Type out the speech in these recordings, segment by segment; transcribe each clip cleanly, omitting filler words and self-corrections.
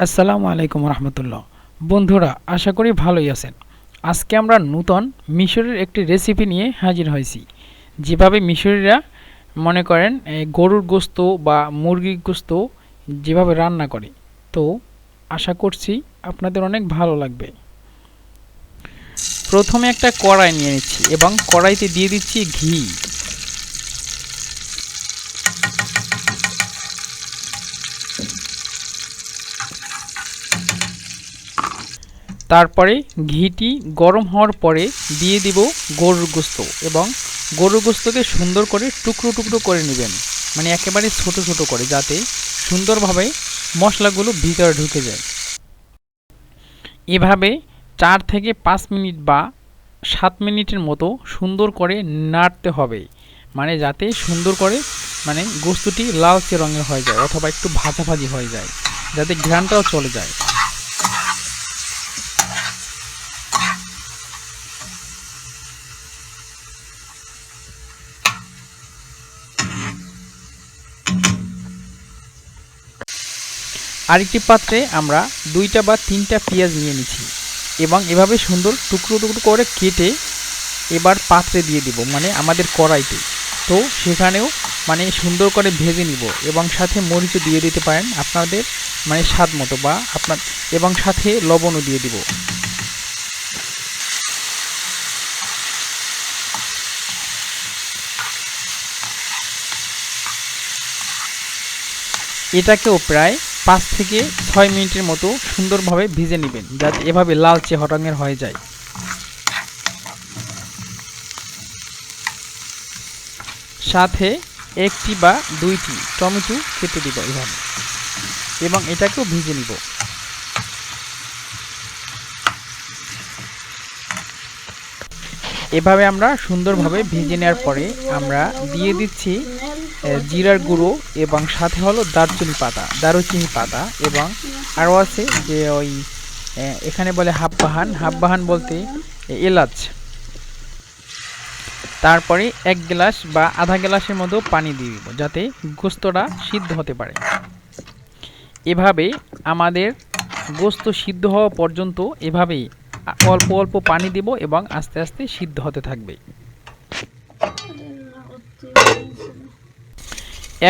আসসালামু আলাইকুম রহমতুল্লাহ। বন্ধুরা, আশা করি ভালোই আছেন। আজকে আমরা নূতন মিশরের একটি রেসিপি নিয়ে হাজির হয়েছি। যেভাবে মিশরীরা মনে করেন গরুর গোস্ত বা মুরগির গোস্ত যেভাবে রান্না করে, তো আশা করছি আপনাদের অনেক ভালো লাগবে। প্রথমে একটা কড়াই নিয়ে নিচ্ছি এবং কড়াইতে দিয়ে দিচ্ছি ঘি। তারপরে ঘিটি গরম হওয়ার পরে দিয়ে দিব গরুর গোস্ত এবং গরুর গোস্তকে সুন্দর করে টুকরো টুকরো করে নেবেন, মানে একেবারে ছোট ছোট করে, যাতে সুন্দরভাবে মশলাগুলো ভিতরে ঢুকে যায়। এভাবে 4 থেকে 5 মিনিট বা 7 মিনিটের মতো সুন্দর করে নাড়তে হবে, মানে যাতে সুন্দর করে মানে গোস্তটি লালচে রঙের হয়ে যায় অথবা একটু ভাজা ভাজি হয়ে যায়, যাতে ঘ্রাণটাও চলে যায়। আরেকটি পাত্রে আমরা 2টা বা 3টা পেঁয়াজ নিয়ে নিচ্ছি এবং এভাবে সুন্দর টুকরো টুকরো করে কেটে এবার পাত্রে দিয়ে দিব, মানে আমাদের কড়াইতে। তো সেখানেও মানে সুন্দর করে ভেজে নিব এবং সাথে মরিচও দিয়ে দিতে পারেন আপনাদের মানে স্বাদ মতো, বা আপনার এবং সাথে লবণও দিয়ে দিব। এটাকেও প্রায় 5 থেকে 6 মিনিটের মতো সুন্দরভাবে ভেজে নেবেন, যাতে এভাবে লালচে রঙের হয়ে যায়। সাথে 1টি বা 2টি টমেটো কেটে দিব এভাবে এবং এটাকেও ভেজে নিব। এভাবে আমরা সুন্দরভাবে ভেজে নেওয়ার পরে আমরা দিয়ে দিচ্ছি জিরার গুঁড়ো এবং সাথে হলো দারুচিনি পাতা এবং আরও আছে যে ওই এখানে বলে হাব্বাহান বলতে এলাচ। তারপরে 1 গ্লাস বা আধা গ্লাসের মতো পানি দিয়ে দিব, যাতে গোস্তটা সিদ্ধ হতে পারে। এভাবে আমাদের গোস্ত সিদ্ধ হওয়া পর্যন্ত এভাবেই অল্প অল্প পানি দিব এবং আস্তে আস্তে সিদ্ধ হতে থাকবে।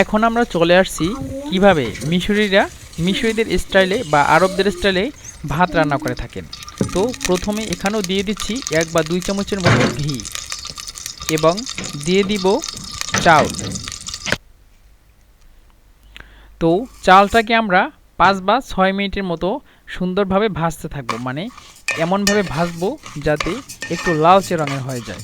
এখন আমরা চলে আসছি কিভাবে মিশরীদের স্টাইলে বা আরবদের স্টাইলে ভাত রান্না করে থাকেন। তো প্রথমে এখানেও দিয়ে দিচ্ছি 1 বা 2 চামচের মতো ঘি এবং দিয়ে দিব চাল। তো চালটাকে আমরা 5 বা 6 মিনিটের মতো সুন্দরভাবে ভাজতে থাকবো, মানে এমনভাবে ভাজবো যাতে একটু লালচে রঙের হয়ে যায়।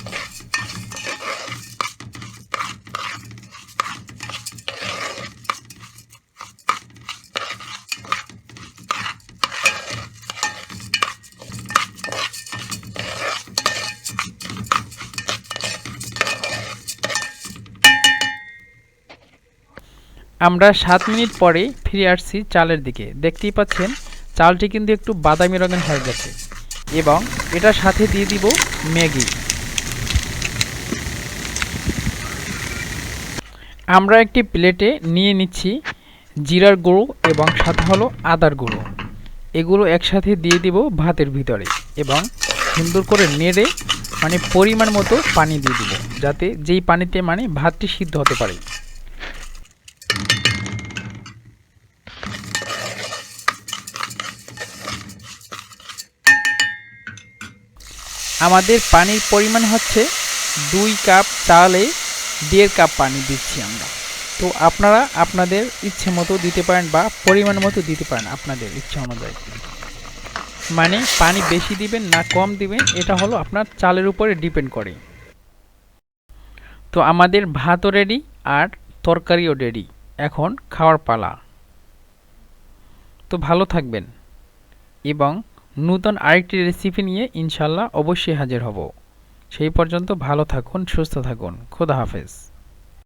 আমরা 7 মিনিট পরে ফিরে আসছি চালের দিকে। দেখতেই পাচ্ছেন চালটি কিন্তু একটু বাদামি রঙের হয়ে গেছে এবং এটার সাথে দিয়ে দিব ম্যাগি। আমরা একটি প্লেটে নিয়ে নিচ্ছি জিরার গুঁড়ো এবং সাথে হলো আদার গুঁড়ো। এগুলো একসাথে দিয়ে দিব ভাতের ভিতরে এবং সুন্দর করে নেড়ে মানে পরিমাণ মতো পানি দিয়ে দিব, যাতে যেই পানিতে মানে ভাতটি সিদ্ধ হতে পারে। আমাদের পানির পরিমাণ হচ্ছে 2 কাপ চালে 1.5 কাপ পানি দিচ্ছি আমরা। তো আপনারা আপনাদের ইচ্ছে মতো দিতে পারেন বা পরিমাণ মতো দিতে পারেন আপনাদের ইচ্ছা অনুযায়ী, মানে পানি বেশি দিবেন না কম দিবেন এটা হলো আপনার চালের উপরে ডিপেন্ড করে। তো আমাদের ভাতও রেডি আর তরকারিও রেডি, এখন খাওয়ার পালা। তো ভালো থাকবেন এবং নূতন আরেকটি রেসিপি নিয়ে ইনশাল্লাহ অবশ্যই হাজির হব। সেই পর্যন্ত ভালো থাকুন, সুস্থ থাকুন। খোদা হাফেজ।